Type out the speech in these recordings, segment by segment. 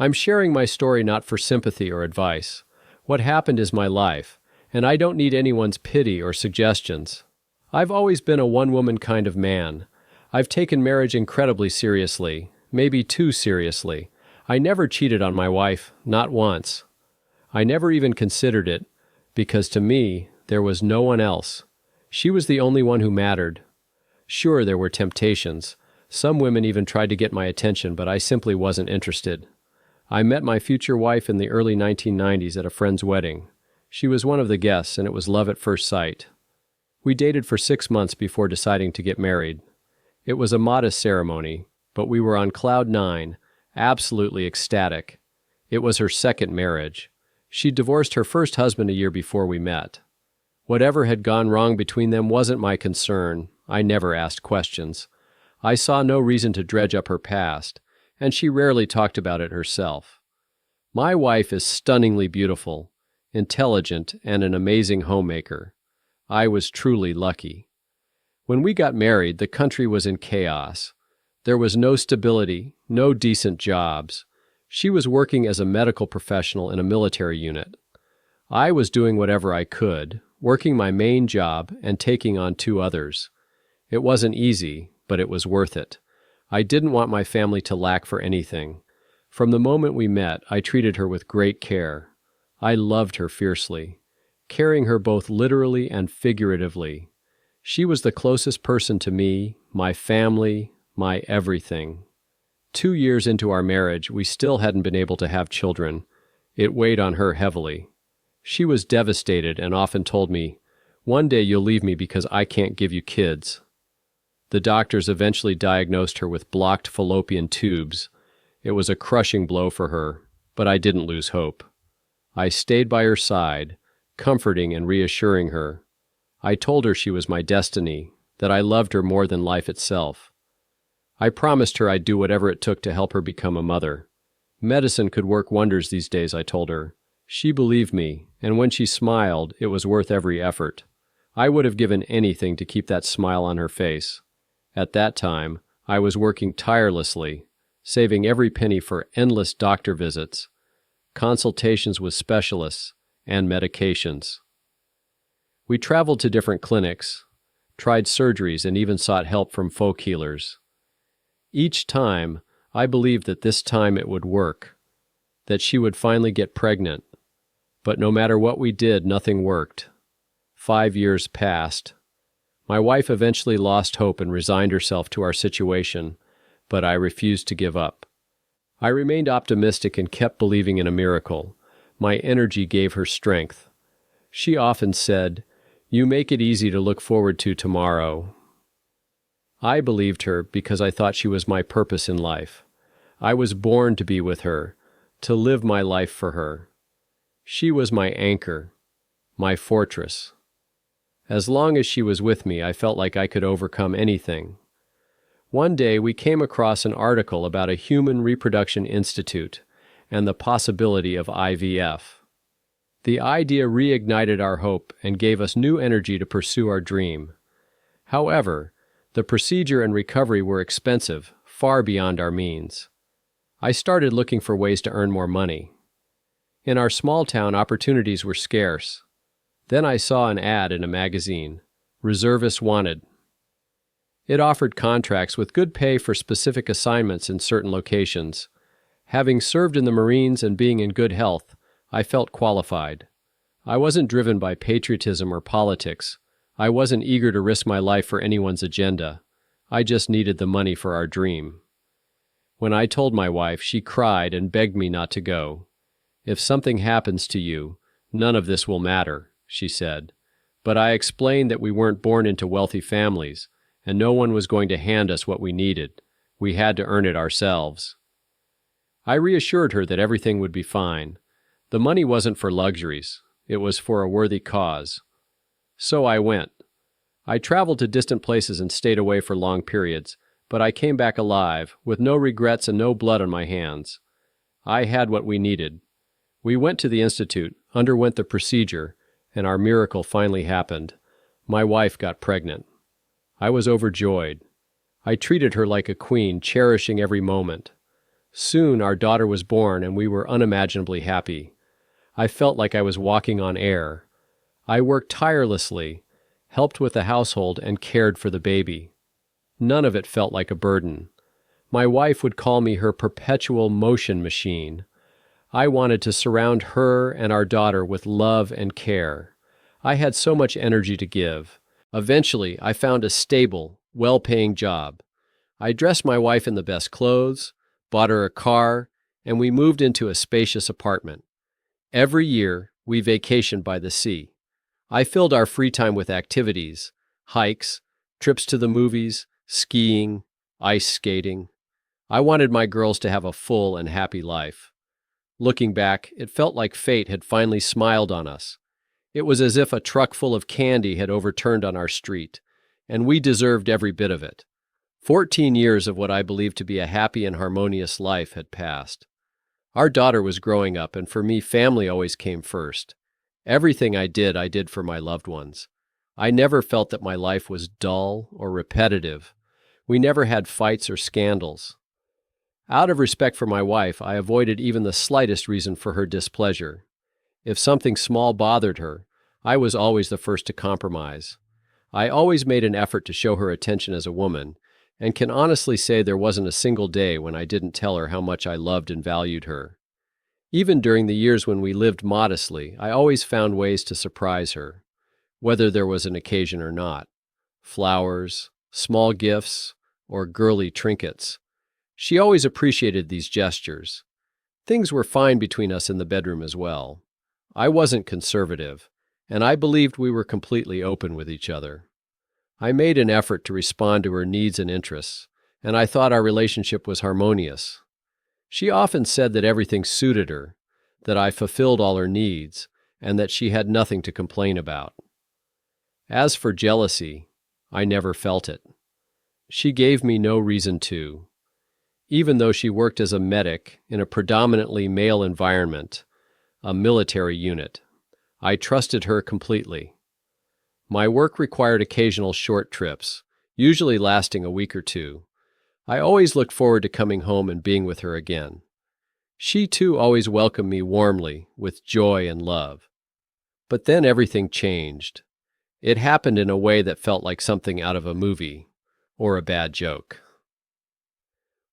I'm sharing my story not for sympathy or advice. What happened is my life, and I don't need anyone's pity or suggestions. I've always been a one-woman kind of man. I've taken marriage incredibly seriously, maybe too seriously. I never cheated on my wife, not once. I never even considered it, because to me, there was no one else. She was the only one who mattered. Sure, there were temptations. Some women even tried to get my attention, but I simply wasn't interested. I met my future wife in the early 1990s at a friend's wedding. She was one of the guests, and it was love at first sight. We dated for 6 months before deciding to get married. It was a modest ceremony, but we were on cloud nine, absolutely ecstatic. It was her second marriage. She divorced her first husband a year before we met. Whatever had gone wrong between them wasn't my concern. I never asked questions. I saw no reason to dredge up her past, and she rarely talked about it herself. My wife is stunningly beautiful, intelligent, and an amazing homemaker. I was truly lucky. When we got married, the country was in chaos. There was no stability, no decent jobs. She was working as a medical professional in a military unit. I was doing whatever I could, working my main job and taking on 2 others. It wasn't easy, but it was worth it. I didn't want my family to lack for anything. From the moment we met, I treated her with great care. I loved her fiercely, carrying her both literally and figuratively. She was the closest person to me, my family, my everything. 2 years into our marriage, we still hadn't been able to have children. It weighed on her heavily. She was devastated and often told me, "One day you'll leave me because I can't give you kids." The doctors eventually diagnosed her with blocked fallopian tubes. It was a crushing blow for her, but I didn't lose hope. I stayed by her side, comforting and reassuring her. I told her she was my destiny, that I loved her more than life itself. I promised her I'd do whatever it took to help her become a mother. Medicine could work wonders these days, I told her. She believed me, and when she smiled, it was worth every effort. I would have given anything to keep that smile on her face. At that time, I was working tirelessly, saving every penny for endless doctor visits, consultations with specialists, and medications. We traveled to different clinics, tried surgeries, and even sought help from folk healers. Each time, I believed that this time it would work, that she would finally get pregnant. But no matter what we did, nothing worked. 5 years passed. My wife eventually lost hope and resigned herself to our situation, but I refused to give up. I remained optimistic and kept believing in a miracle. My energy gave her strength. She often said, "You make it easy to look forward to tomorrow." I believed her because I thought she was my purpose in life. I was born to be with her, to live my life for her. She was my anchor, my fortress. As long as she was with me, I felt like I could overcome anything. One day, we came across an article about a human reproduction institute and the possibility of IVF. The idea reignited our hope and gave us new energy to pursue our dream. However, the procedure and recovery were expensive, far beyond our means. I started looking for ways to earn more money. In our small town, opportunities were scarce. Then I saw an ad in a magazine, "Reservists Wanted." It offered contracts with good pay for specific assignments in certain locations. Having served in the Marines and being in good health, I felt qualified. I wasn't driven by patriotism or politics. I wasn't eager to risk my life for anyone's agenda. I just needed the money for our dream. When I told my wife, she cried and begged me not to go. "If something happens to you, none of this will matter," she said. But I explained that we weren't born into wealthy families, and no one was going to hand us what we needed. We had to earn it ourselves. I reassured her that everything would be fine. The money wasn't for luxuries. It was for a worthy cause. So I went. I traveled to distant places and stayed away for long periods, but I came back alive, with no regrets and no blood on my hands. I had what we needed. We went to the institute, underwent the procedure, and our miracle finally happened. My wife got pregnant. I was overjoyed. I treated her like a queen, cherishing every moment. Soon our daughter was born and we were unimaginably happy. I felt like I was walking on air. I worked tirelessly, helped with the household, and cared for the baby. None of it felt like a burden. My wife would call me her perpetual motion machine. I wanted to surround her and our daughter with love and care. I had so much energy to give. Eventually, I found a stable, well-paying job. I dressed my wife in the best clothes, bought her a car, and we moved into a spacious apartment. Every year, we vacationed by the sea. I filled our free time with activities, hikes, trips to the movies, skiing, ice skating. I wanted my girls to have a full and happy life. Looking back, it felt like fate had finally smiled on us. It was as if a truck full of candy had overturned on our street, and we deserved every bit of it. 14 years of what I believed to be a happy and harmonious life had passed. Our daughter was growing up, and for me, family always came first. Everything I did for my loved ones. I never felt that my life was dull or repetitive. We never had fights or scandals. Out of respect for my wife, I avoided even the slightest reason for her displeasure. If something small bothered her, I was always the first to compromise. I always made an effort to show her attention as a woman, and can honestly say there wasn't a single day when I didn't tell her how much I loved and valued her. Even during the years when we lived modestly, I always found ways to surprise her, whether there was an occasion or not. Flowers, small gifts, or girly trinkets. She always appreciated these gestures. Things were fine between us in the bedroom as well. I wasn't conservative, and I believed we were completely open with each other. I made an effort to respond to her needs and interests, and I thought our relationship was harmonious. She often said that everything suited her, that I fulfilled all her needs, and that she had nothing to complain about. As for jealousy, I never felt it. She gave me no reason to. Even though she worked as a medic in a predominantly male environment, a military unit, I trusted her completely. My work required occasional short trips, usually lasting a week or two. I always looked forward to coming home and being with her again. She too always welcomed me warmly, with joy and love. But then everything changed. It happened in a way that felt like something out of a movie, or a bad joke.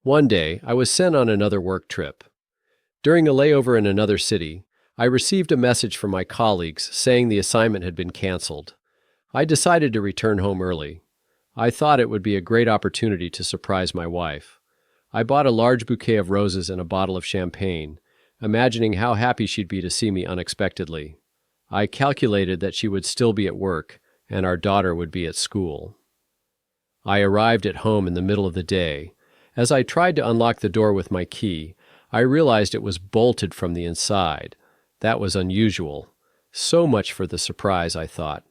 One day, I was sent on another work trip. During a layover in another city, I received a message from my colleagues saying the assignment had been canceled. I decided to return home early. I thought it would be a great opportunity to surprise my wife. I bought a large bouquet of roses and a bottle of champagne, imagining how happy she'd be to see me unexpectedly. I calculated that she would still be at work, and our daughter would be at school. I arrived at home in the middle of the day. As I tried to unlock the door with my key, I realized it was bolted from the inside. That was unusual. So much for the surprise, I thought.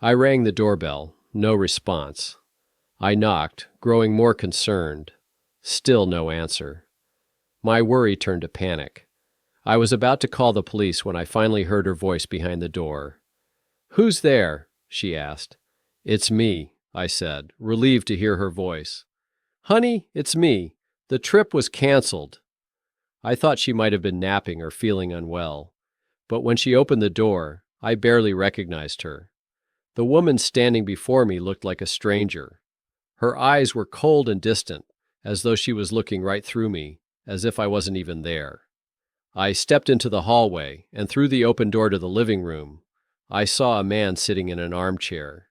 I rang the doorbell. No response. I knocked, growing more concerned. Still no answer. My worry turned to panic. I was about to call the police when I finally heard her voice behind the door. "Who's there?" she asked. "It's me," I said, relieved to hear her voice. "Honey, it's me. The trip was canceled." I thought she might have been napping or feeling unwell. But when she opened the door, I barely recognized her. The woman standing before me looked like a stranger. Her eyes were cold and distant, as though she was looking right through me, as if I wasn't even there. I stepped into the hallway, and through the open door to the living room, I saw a man sitting in an armchair.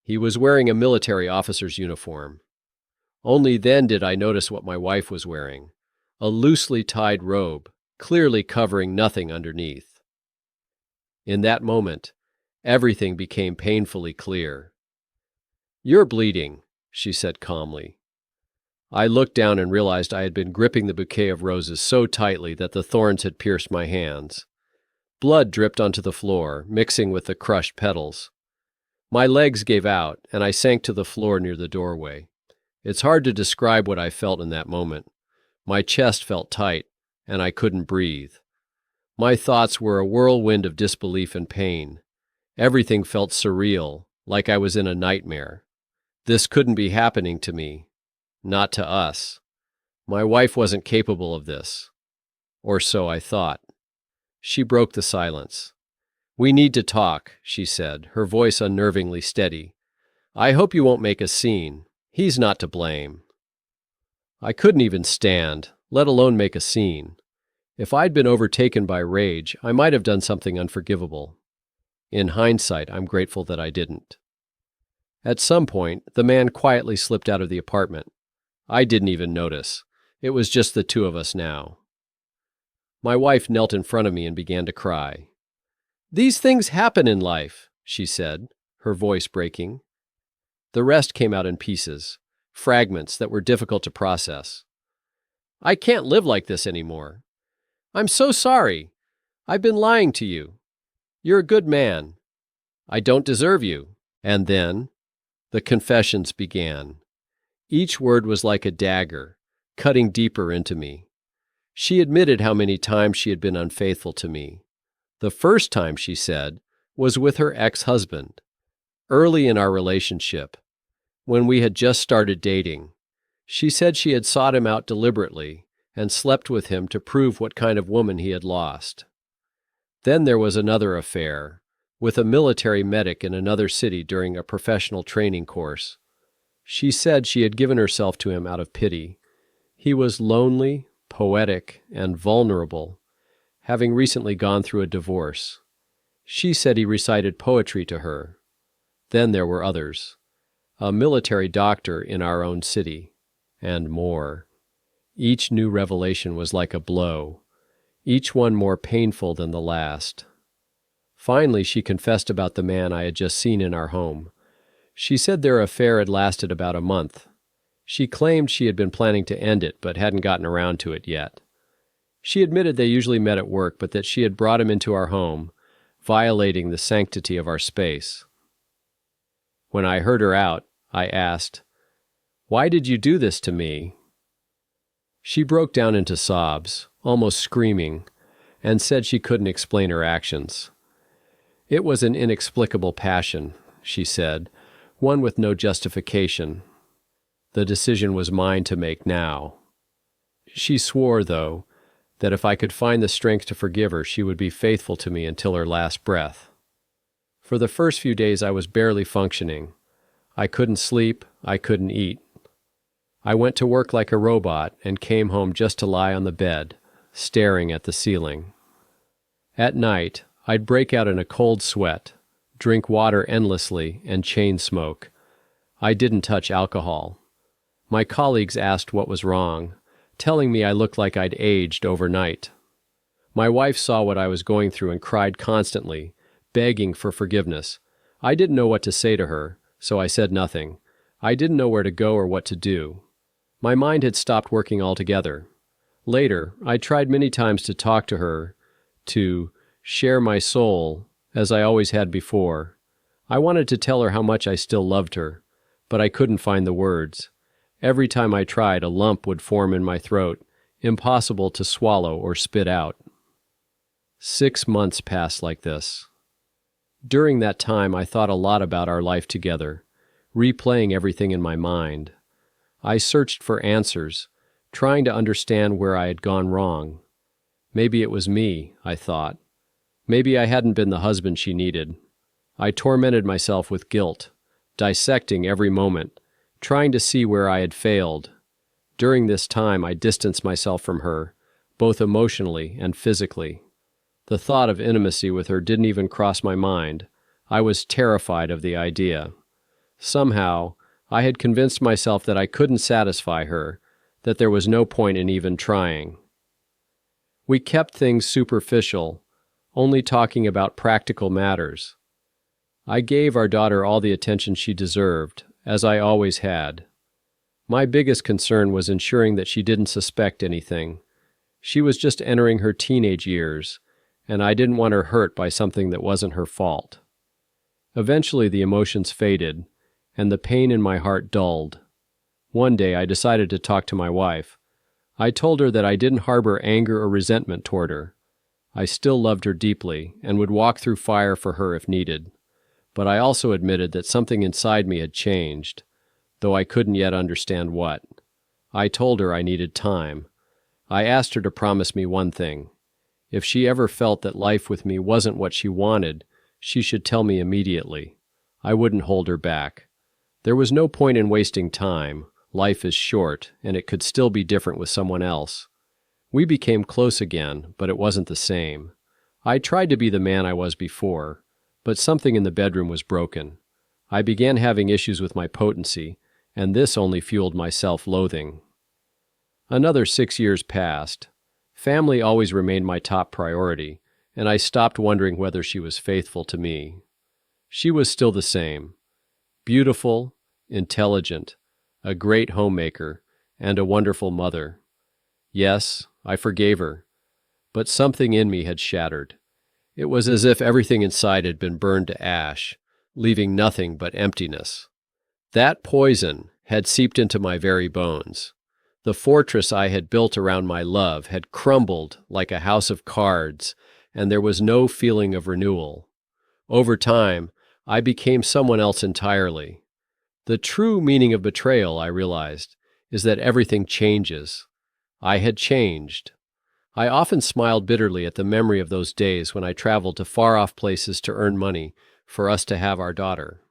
He was wearing a military officer's uniform. Only then did I notice what my wife was wearing, a loosely tied robe, clearly covering nothing underneath. In that moment, everything became painfully clear. "You're bleeding," she said calmly. I looked down and realized I had been gripping the bouquet of roses so tightly that the thorns had pierced my hands. Blood dripped onto the floor, mixing with the crushed petals. My legs gave out, and I sank to the floor near the doorway. It's hard to describe what I felt in that moment. My chest felt tight, and I couldn't breathe. My thoughts were a whirlwind of disbelief and pain. Everything felt surreal, like I was in a nightmare. This couldn't be happening to me. Not to us. My wife wasn't capable of this, or so I thought. She broke the silence. "We need to talk," she said, her voice unnervingly steady. "I hope you won't make a scene. He's not to blame." I couldn't even stand, let alone make a scene. If I'd been overtaken by rage, I might have done something unforgivable. In hindsight, I'm grateful that I didn't. At some point, the man quietly slipped out of the apartment. I didn't even notice. It was just the two of us now. My wife knelt in front of me and began to cry. "These things happen in life," she said, her voice breaking. The rest came out in pieces, fragments that were difficult to process. "I can't live like this anymore. I'm so sorry. I've been lying to you. You're a good man. I don't deserve you." And then the confessions began. Each word was like a dagger, cutting deeper into me. She admitted how many times she had been unfaithful to me. The first time, she said, was with her ex-husband, early in our relationship, when we had just started dating. She said she had sought him out deliberately and slept with him to prove what kind of woman he had lost. Then there was another affair, with a military medic in another city during a professional training course. She said she had given herself to him out of pity. He was lonely, poetic, and vulnerable, having recently gone through a divorce. She said he recited poetry to her. Then there were others. A military doctor in our own city, and more. Each new revelation was like a blow, each one more painful than the last. Finally, she confessed about the man I had just seen in our home. She said their affair had lasted about a month. She claimed she had been planning to end it, but hadn't gotten around to it yet. She admitted they usually met at work, but that she had brought him into our home, violating the sanctity of our space. When I heard her out, I asked, "Why did you do this to me?" She broke down into sobs, almost screaming, and said she couldn't explain her actions. "It was an inexplicable passion," she said, "one with no justification. The decision was mine to make now." She swore, though, that if I could find the strength to forgive her, she would be faithful to me until her last breath. For the first few days I was barely functioning. I couldn't sleep, I couldn't eat. I went to work like a robot and came home just to lie on the bed, staring at the ceiling. At night, I'd break out in a cold sweat, drink water endlessly, and chain smoke. I didn't touch alcohol. My colleagues asked what was wrong, telling me I looked like I'd aged overnight. My wife saw what I was going through and cried constantly, begging for forgiveness. I didn't know what to say to her, so I said nothing. I didn't know where to go or what to do. My mind had stopped working altogether. Later, I tried many times to talk to her, to share my soul, as I always had before. I wanted to tell her how much I still loved her, but I couldn't find the words. Every time I tried, a lump would form in my throat, impossible to swallow or spit out. 6 months passed like this. During that time, I thought a lot about our life together, replaying everything in my mind. I searched for answers, trying to understand where I had gone wrong. Maybe it was me, I thought. Maybe I hadn't been the husband she needed. I tormented myself with guilt, dissecting every moment, trying to see where I had failed. During this time, I distanced myself from her, both emotionally and physically. The thought of intimacy with her didn't even cross my mind. I was terrified of the idea. Somehow, I had convinced myself that I couldn't satisfy her, that there was no point in even trying. We kept things superficial, only talking about practical matters. I gave our daughter all the attention she deserved, as I always had. My biggest concern was ensuring that she didn't suspect anything. She was just entering her teenage years, and I didn't want her hurt by something that wasn't her fault. Eventually the emotions faded, and the pain in my heart dulled. One day I decided to talk to my wife. I told her that I didn't harbor anger or resentment toward her. I still loved her deeply and would walk through fire for her if needed. But I also admitted that something inside me had changed, though I couldn't yet understand what. I told her I needed time. I asked her to promise me one thing. If she ever felt that life with me wasn't what she wanted, she should tell me immediately. I wouldn't hold her back. There was no point in wasting time. Life is short, and it could still be different with someone else. We became close again, but it wasn't the same. I tried to be the man I was before, but something in the bedroom was broken. I began having issues with my potency, and this only fueled my self-loathing. Another 6 years passed. Family always remained my top priority, and I stopped wondering whether she was faithful to me. She was still the same. Beautiful, intelligent, a great homemaker, and a wonderful mother. Yes, I forgave her, but something in me had shattered. It was as if everything inside had been burned to ash, leaving nothing but emptiness. That poison had seeped into my very bones. The fortress I had built around my love had crumbled like a house of cards, and there was no feeling of renewal. Over time, I became someone else entirely. The true meaning of betrayal, I realized, is that everything changes. I had changed. I often smiled bitterly at the memory of those days when I traveled to far-off places to earn money for us to have our daughter.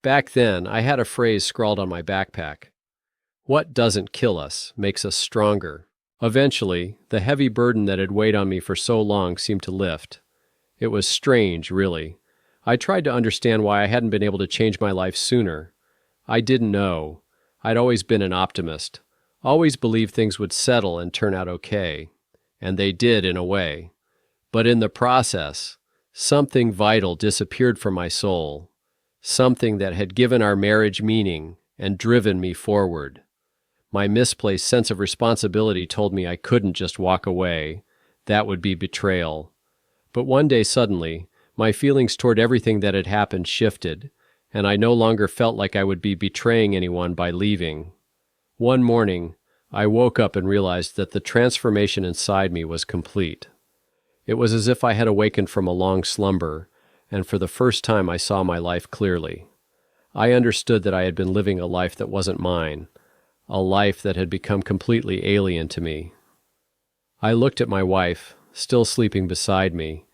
Back then, I had a phrase scrawled on my backpack. What doesn't kill us makes us stronger. Eventually, the heavy burden that had weighed on me for so long seemed to lift. It was strange, really. I tried to understand why I hadn't been able to change my life sooner. I didn't know. I'd always been an optimist, always believed things would settle and turn out okay. And they did in a way. But in the process, something vital disappeared from my soul, something that had given our marriage meaning and driven me forward. My misplaced sense of responsibility told me I couldn't just walk away. That would be betrayal. But one day suddenly, my feelings toward everything that had happened shifted, and I no longer felt like I would be betraying anyone by leaving. One morning, I woke up and realized that the transformation inside me was complete. It was as if I had awakened from a long slumber, and for the first time I saw my life clearly. I understood that I had been living a life that wasn't mine, a life that had become completely alien to me. I looked at my wife, still sleeping beside me,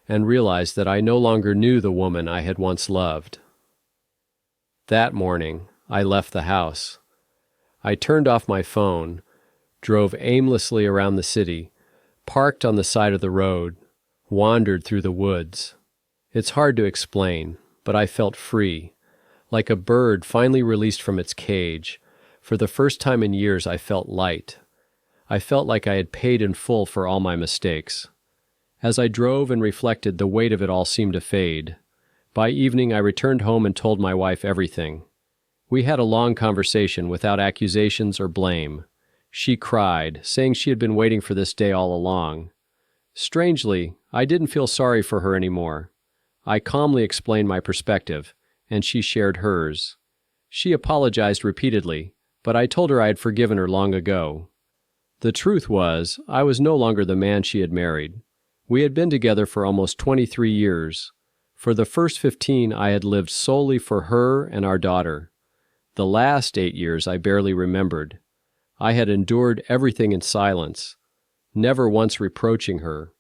and realized that I no longer knew the woman I had once loved. That morning, I left the house. I turned off my phone, drove aimlessly around the city, parked on the side of the road, wandered through the woods. It's hard to explain, but I felt free, like a bird finally released from its cage. For the first time in years, I felt light. I felt like I had paid in full for all my mistakes. As I drove and reflected, the weight of it all seemed to fade. By evening, I returned home and told my wife everything. We had a long conversation without accusations or blame. She cried, saying she had been waiting for this day all along. Strangely, I didn't feel sorry for her anymore. I calmly explained my perspective, and she shared hers. She apologized repeatedly, but I told her I had forgiven her long ago. The truth was, I was no longer the man she had married. We had been together for almost 23 years. For the first 15, I had lived solely for her and our daughter. The last 8 years I barely remembered. I had endured everything in silence, never once reproaching her.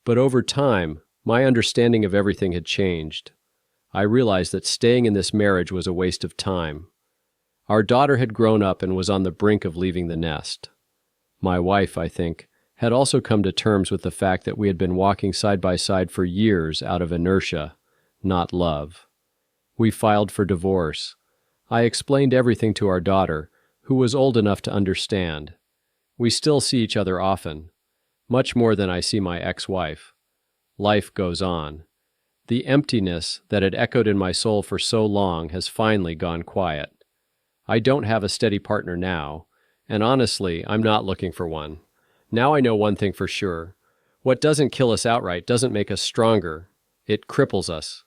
But over time, my understanding of everything had changed. I realized that staying in this marriage was a waste of time. Our daughter had grown up and was on the brink of leaving the nest. My wife, I think, had also come to terms with the fact that we had been walking side by side for years out of inertia, not love. We filed for divorce. I explained everything to our daughter, who was old enough to understand. We still see each other often, much more than I see my ex-wife. Life goes on. The emptiness that had echoed in my soul for so long has finally gone quiet. I don't have a steady partner now, and honestly, I'm not looking for one. Now I know one thing for sure. What doesn't kill us outright doesn't make us stronger. It cripples us.